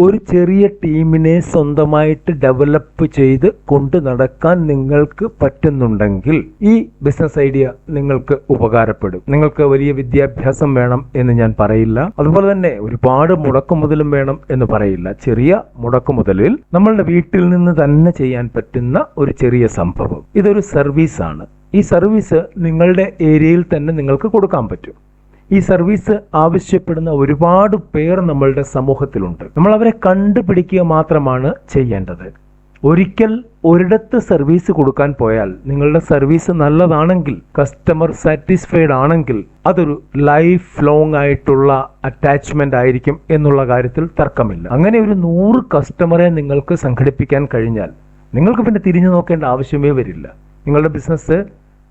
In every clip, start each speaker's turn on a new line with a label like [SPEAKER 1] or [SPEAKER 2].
[SPEAKER 1] ഒരു ചെറിയ ടീമിനെ സ്വന്തമായിട്ട് ഡെവലപ്പ് ചെയ്ത് കൊണ്ടു നടക്കാൻ നിങ്ങൾക്ക് പറ്റുന്നുണ്ടെങ്കിൽ ഈ ബിസിനസ് ഐഡിയ നിങ്ങൾക്ക് ഉപകാരപ്പെടും. നിങ്ങൾക്ക് വലിയ വിദ്യാഭ്യാസം വേണം എന്ന് ഞാൻ പറയില്ല, അതുപോലെ തന്നെ ഒരുപാട് മുടക്കുമുതലും വേണം എന്ന് പറയില്ല. ചെറിയ മുടക്കുമുതലിൽ നമ്മളുടെ വീട്ടിൽ നിന്ന് തന്നെ ചെയ്യാൻ പറ്റുന്ന ഒരു ചെറിയ സംഭവം. ഇതൊരു സർവീസാണ്. ഈ സർവീസ് നിങ്ങളുടെ ഏരിയയിൽ തന്നെ നിങ്ങൾക്ക് കൊടുക്കാൻ പറ്റും. ഈ സർവീസ് ആവശ്യപ്പെടുന്ന ഒരുപാട് പേർ നമ്മളുടെ സമൂഹത്തിലുണ്ട്. നമ്മൾ അവരെ കണ്ടുപിടിക്കുക മാത്രമാണ് ചെയ്യേണ്ടത്. ഒരിക്കൽ ഒരിടത്ത് സർവീസ് കൊടുക്കാൻ പോയാൽ നിങ്ങളുടെ സർവീസ് നല്ലതാണെങ്കിൽ, കസ്റ്റമർ സാറ്റിസ്ഫൈഡ് ആണെങ്കിൽ, അതൊരു ലൈഫ് ലോങ് ആയിട്ടുള്ള അറ്റാച്ച്മെന്റ് ആയിരിക്കും എന്നുള്ള കാര്യത്തിൽ തർക്കമില്ല. അങ്ങനെ ഒരു 100 കസ്റ്റമറെ നിങ്ങൾക്ക് സംഘടിപ്പിക്കാൻ കഴിഞ്ഞാൽ നിങ്ങൾക്ക് പിന്നെ തിരിഞ്ഞു നോക്കേണ്ട ആവശ്യമേ വരില്ല. നിങ്ങളുടെ ബിസിനസ്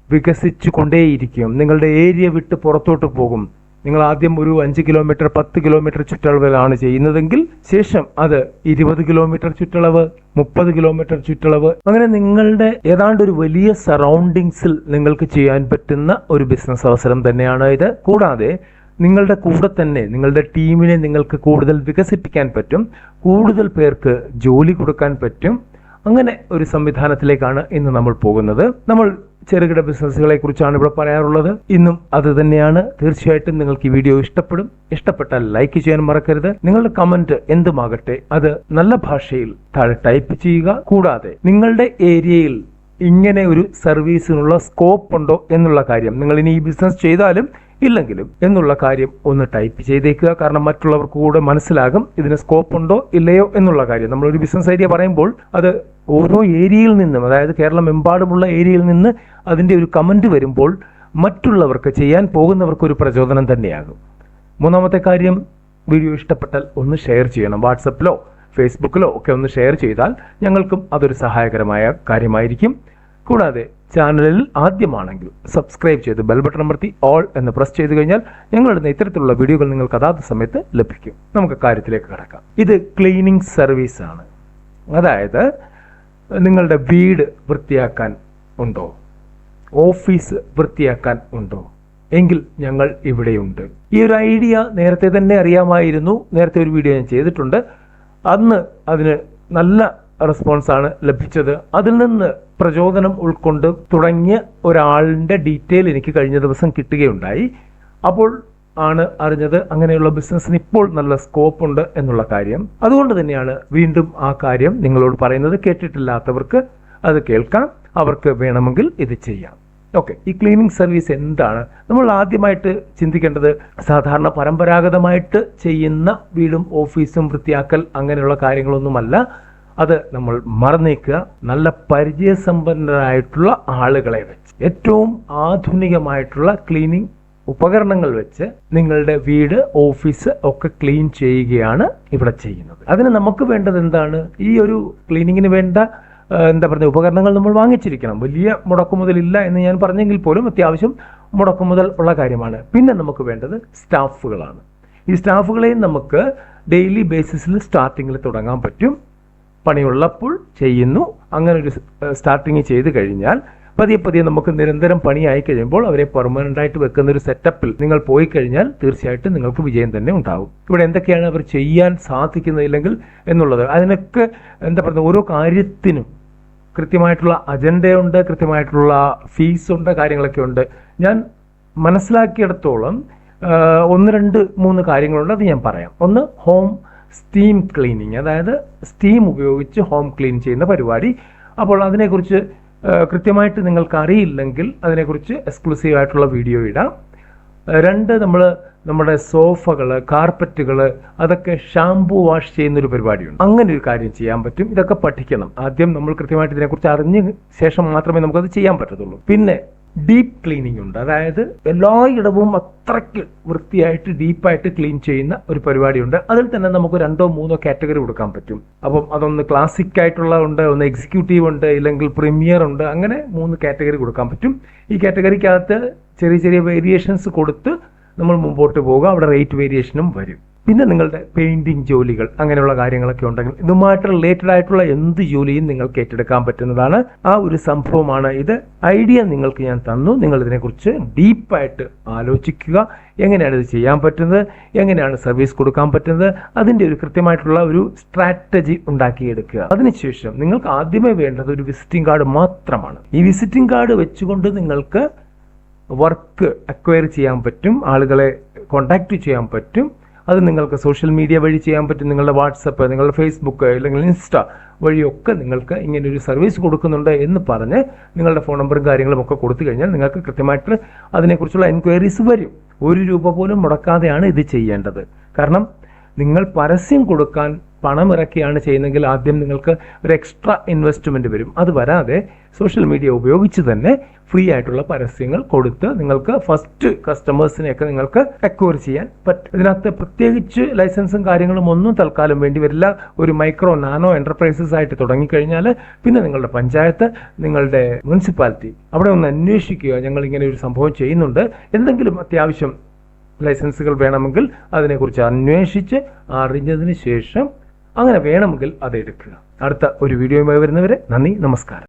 [SPEAKER 1] വികസിച്ചു കൊണ്ടേയിരിക്കും. നിങ്ങളുടെ ഏരിയ വിട്ട് പുറത്തോട്ട് പോകും. നിങ്ങൾ ആദ്യം ഒരു 5 കിലോമീറ്റർ 10 കിലോമീറ്റർ ചുറ്റളവിലാണ് ചെയ്യുന്നതെങ്കിൽ ശേഷം അത് 20 കിലോമീറ്റർ ചുറ്റളവ്, 30 കിലോമീറ്റർ ചുറ്റളവ്, അങ്ങനെ നിങ്ങളുടെ ഏതാണ്ട് ഒരു വലിയ സറൗണ്ടിങ്സിൽ നിങ്ങൾക്ക് ചെയ്യാൻ പറ്റുന്ന ഒരു ബിസിനസ് അവസരം തന്നെയാണ് ഇത്. കൂടാതെ നിങ്ങളുടെ കൂടെ തന്നെ നിങ്ങളുടെ ടീമിനെ നിങ്ങൾക്ക് കൂടുതൽ വികസിപ്പിക്കാൻ പറ്റും, കൂടുതൽ പേർക്ക് ജോലി കൊടുക്കാൻ പറ്റും. അങ്ങനെ ഒരു സംവിധാനത്തിലേക്കാണ് ഇന്ന് നമ്മൾ പോകുന്നത്. നമ്മൾ ചെറുകിട ബിസിനസ്സുകളെ കുറിച്ചാണ് ഇവിടെ പറയാറുള്ളത്. ഇന്നും അത് തന്നെയാണ്. തീർച്ചയായിട്ടും നിങ്ങൾക്ക് ഈ വീഡിയോ ഇഷ്ടപ്പെടും. ഇഷ്ടപ്പെട്ടാൽ ലൈക്ക് ചെയ്യാൻ മറക്കരുത്. നിങ്ങളുടെ കമന്റ് എന്തുമാകട്ടെ അത് നല്ല ഭാഷയിൽ താഴെ ടൈപ്പ് ചെയ്യുക. കൂടാതെ നിങ്ങളുടെ ഏരിയയിൽ ഇങ്ങനെ ഒരു സർവീസിനുള്ള സ്കോപ്പ് ഉണ്ടോ എന്നുള്ള കാര്യം, നിങ്ങൾ ഇനി ഈ ബിസിനസ് ചെയ്താലും ഇല്ലെങ്കിലും എന്നുള്ള കാര്യം ഒന്ന് ടൈപ്പ് ചെയ്തേക്കുക. കാരണം മറ്റുള്ളവർക്ക് കൂടെ മനസ്സിലാകും ഇതിന് സ്കോപ്പ് ഉണ്ടോ ഇല്ലയോ എന്നുള്ള കാര്യം. നമ്മളൊരു ബിസിനസ് ഐഡിയ പറയുമ്പോൾ അത് ഓരോ ഏരിയയിൽ നിന്നും, അതായത് കേരളം എമ്പാടുമുള്ള ഏരിയയിൽ നിന്ന് അതിൻ്റെ ഒരു കമന്റ് വരുമ്പോൾ മറ്റുള്ളവർക്ക്, ചെയ്യാൻ പോകുന്നവർക്ക് ഒരു പ്രചോദനം തന്നെയാകും. മൂന്നാമത്തെ കാര്യം, വീഡിയോ ഇഷ്ടപ്പെട്ടാൽ ഒന്ന് ഷെയർ ചെയ്യണം. വാട്സപ്പിലോ ഫേസ്ബുക്കിലോ ഒക്കെ ഒന്ന് ഷെയർ ചെയ്താൽ ഞങ്ങൾക്കും അതൊരു സഹായകരമായ കാര്യമായിരിക്കും. കൂടാതെ ചാനലിൽ ആദ്യമാണെങ്കിൽ സബ്സ്ക്രൈബ് ചെയ്ത് ബെൽ ബട്ടൺ അമർത്തി ഓൾ എന്ന് പ്രസ് ചെയ്ത് കഴിഞ്ഞാൽ ഞങ്ങളുടെ ഇത്തരത്തിലുള്ള വീഡിയോകൾ നിങ്ങൾക്ക് അതാത് സമയത്ത് ലഭിക്കും. നമുക്ക് കാര്യത്തിലേക്ക് കടക്കാം. ഇത് ക്ലീനിങ് സർവീസ് ആണ്. അതായത് നിങ്ങളുടെ വീട് വൃത്തിയാക്കാൻ ഉണ്ടോ, ഓഫീസ് വൃത്തിയാക്കാൻ ഉണ്ടോ എങ്കിൽ ഞങ്ങൾ ഇവിടെയുണ്ട്. ഈ ഒരു ഐഡിയ നേരത്തെ തന്നെ അറിയാമായിരുന്നു. നേരത്തെ ഒരു വീഡിയോ ഞാൻ ചെയ്തിട്ടുണ്ട്. അന്ന് അതിന് നല്ല റെസ്പോൺസാണ് ലഭിച്ചത്. അതിൽ നിന്ന് പ്രചോദനം ഉൾക്കൊണ്ട് തുടങ്ങിയ ഒരാളിൻ്റെ ഡീറ്റെയിൽ എനിക്ക് കഴിഞ്ഞ ദിവസം കിട്ടുകയുണ്ടായി. അപ്പോൾ ആണ് അറിഞ്ഞത് അങ്ങനെയുള്ള ബിസിനസ്സിന് ഇപ്പോൾ നല്ല സ്കോപ്പ് ഉണ്ട് എന്നുള്ള കാര്യം. അതുകൊണ്ട് തന്നെയാണ് വീണ്ടും ആ കാര്യം നിങ്ങളോട് പറയുന്നത്. കേട്ടിട്ടില്ലാത്തവർക്ക് അത് കേൾക്കാം, അവർക്ക് വേണമെങ്കിൽ ഇത് ചെയ്യാം. ഓക്കെ, ഈ ക്ലീനിങ് സർവീസ് എന്താണ്? നമ്മൾ ആദ്യമായിട്ട് ചിന്തിക്കേണ്ടത് സാധാരണ പരമ്പരാഗതമായിട്ട് ചെയ്യുന്ന വീടും ഓഫീസും വൃത്തിയാക്കൽ അങ്ങനെയുള്ള കാര്യങ്ങളൊന്നുമല്ല. അത് നമ്മൾ മറന്നേക്കുക. നല്ല പരിചയസമ്പന്നരായിട്ടുള്ള ആളുകളെ വെച്ച്, ഏറ്റവും ആധുനികമായിട്ടുള്ള ക്ലീനിങ് ഉപകരണങ്ങൾ വെച്ച് നിങ്ങളുടെ വീട്, ഓഫീസ് ഒക്കെ ക്ലീൻ ചെയ്യുകയാണ് ഇവിടെ ചെയ്യുന്നത്. അതിന് നമുക്ക് വേണ്ടത് എന്താണ്? ഈ ഒരു ക്ലീനിങ്ങിന് വേണ്ട ഉപകരണങ്ങൾ നമ്മൾ വാങ്ങിച്ചിരിക്കണം. വലിയ മുടക്കുമുതലില്ല എന്ന് ഞാൻ പറഞ്ഞെങ്കിൽ പോലും അത്യാവശ്യം മുടക്കുമുതൽ ഉള്ള കാര്യമാണ്. പിന്നെ നമുക്ക് വേണ്ടത് സ്റ്റാഫുകളാണ്. ഈ സ്റ്റാഫുകളെയും നമുക്ക് ഡെയിലി ബേസിസിൽ സ്റ്റാർട്ടിങ്ങിൽ തുടങ്ങാൻ പറ്റും. പണിയുള്ളപ്പോൾ ചെയ്യുന്നു. അങ്ങനെ ഒരു സ്റ്റാർട്ടിങ് ചെയ്ത് കഴിഞ്ഞാൽ പതിയെ പതിയെ നമുക്ക് നിരന്തരം പണിയായി കഴിയുമ്പോൾ അവരെ പെർമനന്റ് ആയിട്ട് വെക്കുന്ന ഒരു സെറ്റപ്പിൽ നിങ്ങൾ പോയി കഴിഞ്ഞാൽ തീർച്ചയായിട്ടും നിങ്ങൾക്ക് വിജയം തന്നെ ഉണ്ടാവും. ഇവിടെ എന്തൊക്കെയാണ് അവർ ചെയ്യാൻ സാധിക്കുന്നില്ലെങ്കിൽ എന്നുള്ളത്, അതിനൊക്കെ ഓരോ കാര്യത്തിനും കൃത്യമായിട്ടുള്ള അജണ്ടയുണ്ട്, കൃത്യമായിട്ടുള്ള ഫീസുണ്ട്, കാര്യങ്ങളൊക്കെ ഉണ്ട്. ഞാൻ മനസ്സിലാക്കിയിടത്തോളം 1, 2, 3 കാര്യങ്ങളുണ്ട്. അത് ഞാൻ പറയാം. ഒന്ന്, ഹോം സ്റ്റീം ക്ലീനിങ്, അതായത് സ്റ്റീം ഉപയോഗിച്ച് ഹോം ക്ലീൻ ചെയ്യുന്ന പരിപാടി. അപ്പോൾ അതിനെക്കുറിച്ച് കൃത്യമായിട്ട് നിങ്ങൾക്ക് അറിയില്ലെങ്കിൽ അതിനെക്കുറിച്ച് എക്സ്ക്ലൂസീവ് ആയിട്ടുള്ള വീഡിയോ ഇടാം. 2, നമ്മുടെ സോഫകൾ, കാർപ്പറ്റുകൾ അതൊക്കെ ഷാംപൂ വാഷ് ചെയ്യുന്നൊരു പരിപാടിയുണ്ട്. അങ്ങനെ ഒരു കാര്യം ചെയ്യാൻ പറ്റും. ഇതൊക്കെ പഠിക്കണം. ആദ്യം നമ്മൾ കൃത്യമായിട്ട് ഇതിനെക്കുറിച്ച് അറിഞ്ഞ ശേഷം മാത്രമേ നമുക്കത് ചെയ്യാൻ പറ്റത്തുള്ളൂ. പിന്നെ ഡീപ്പ് ക്ലീനിങ് ഉണ്ട്. അതായത് എല്ലായിടവും അത്രയ്ക്ക് വൃത്തിയായിട്ട് ഡീപ്പായിട്ട് ക്ലീൻ ചെയ്യുന്ന ഒരു പരിപാടിയുണ്ട്. അതിൽ തന്നെ നമുക്ക് 2, 3 കാറ്റഗറി കൊടുക്കാൻ പറ്റും. അപ്പം അതൊന്ന് ക്ലാസിക് ആയിട്ടുള്ള ഉണ്ട്, ഒന്ന് എക്സിക്യൂട്ടീവ് ഉണ്ട്, ഇല്ലെങ്കിൽ പ്രീമിയർ ഉണ്ട്. അങ്ങനെ 3 കാറ്റഗറി കൊടുക്കാൻ പറ്റും. ഈ കാറ്റഗറിക്കകത്ത് ചെറിയ ചെറിയ വേരിയേഷൻസ് കൊടുത്ത് നമ്മൾ മുമ്പോട്ട് പോകുക. അവിടെ റേറ്റ് വേരിയേഷനും വരും. പിന്നെ നിങ്ങളുടെ പെയിന്റിംഗ് ജോലികൾ അങ്ങനെയുള്ള കാര്യങ്ങളൊക്കെ ഉണ്ടെങ്കിൽ ഇതുമായിട്ട് റിലേറ്റഡ് ആയിട്ടുള്ള എന്ത് ജോലിയും നിങ്ങൾക്ക് ഏറ്റെടുക്കാൻ പറ്റുന്നതാണ്. ആ ഒരു സംഭവമാണ് ഇത്. ഐഡിയ നിങ്ങൾക്ക് ഞാൻ തന്നു. നിങ്ങൾ ഇതിനെക്കുറിച്ച് ഡീപ്പായിട്ട് ആലോചിക്കുക. എങ്ങനെയാണ് ഇത് ചെയ്യാൻ പറ്റുന്നത്, എങ്ങനെയാണ് സർവീസ് കൊടുക്കാൻ പറ്റുന്നത്, അതിൻ്റെ ഒരു കൃത്യമായിട്ടുള്ള ഒരു സ്ട്രാറ്റജി ഉണ്ടാക്കിയെടുക്കുക. അതിനുശേഷം നിങ്ങൾക്ക് ആദ്യമേ വേണ്ടത് ഒരു വിസിറ്റിംഗ് കാർഡ് മാത്രമാണ്. ഈ വിസിറ്റിംഗ് കാർഡ് വെച്ചുകൊണ്ട് നിങ്ങൾക്ക് വർക്ക് അക്വയർ ചെയ്യാൻ പറ്റും, ആളുകളെ കോണ്ടാക്ട് ചെയ്യാൻ പറ്റും. അത് നിങ്ങൾക്ക് സോഷ്യൽ മീഡിയ വഴി ചെയ്യാൻ പറ്റും. നിങ്ങളുടെ വാട്സപ്പ്, നിങ്ങളുടെ ഫേസ്ബുക്ക് അല്ലെങ്കിൽ ഇൻസ്റ്റ വഴിയൊക്കെ നിങ്ങൾക്ക് ഇങ്ങനെ ഒരു സർവീസ് കൊടുക്കുന്നുണ്ട് എന്ന് പറഞ്ഞ് നിങ്ങളുടെ ഫോൺ നമ്പറും കാര്യങ്ങളും ഒക്കെ കൊടുത്തു കഴിഞ്ഞാൽ നിങ്ങൾക്ക് കൃത്യമായിട്ട് അതിനെക്കുറിച്ചുള്ള എൻക്വയറീസ് വരും. ₹1 പോലും മുടക്കാതെയാണ് ഇത് ചെയ്യേണ്ടത്. കാരണം നിങ്ങൾ പരസ്യം കൊടുക്കാൻ പണം ഇറക്കിയാണ് ചെയ്യുന്നതെങ്കിൽ ആദ്യം നിങ്ങൾക്ക് ഒരു എക്സ്ട്രാ ഇൻവെസ്റ്റ്മെന്റ് വരും. അത് വരാതെ സോഷ്യൽ മീഡിയ ഉപയോഗിച്ച് തന്നെ ഫ്രീ ആയിട്ടുള്ള പരസ്യങ്ങൾ കൊടുത്ത് നിങ്ങൾക്ക് ഫസ്റ്റ് കസ്റ്റമേഴ്സിനെയൊക്കെ നിങ്ങൾക്ക് അക്വയർ ചെയ്യാൻ പറ്റും. ഇതിനകത്ത് പ്രത്യേകിച്ച് ലൈസൻസും കാര്യങ്ങളും ഒന്നും തൽക്കാലം വേണ്ടി വരില്ല. ഒരു മൈക്രോ നാനോ എന്റർപ്രൈസസ് ആയിട്ട് തുടങ്ങിക്കഴിഞ്ഞാൽ പിന്നെ നിങ്ങളുടെ പഞ്ചായത്ത്, നിങ്ങളുടെ മുനിസിപ്പാലിറ്റി അവിടെ ഒന്ന് അന്വേഷിക്കുക. ഞങ്ങൾ ഇങ്ങനെ ഒരു സംഭവം ചെയ്യുന്നുണ്ട്, എന്തെങ്കിലും അത്യാവശ്യം ലൈസൻസുകൾ വേണമെങ്കിൽ അതിനെക്കുറിച്ച് അന്വേഷിച്ച് അറിഞ്ഞതിന് ശേഷം അങ്ങനെ വേണമെങ്കിൽ അത് എടുക്കുക. അടുത്ത ഒരു വീഡിയോയുമായി വരുന്നവരെ നന്ദി, നമസ്കാരം.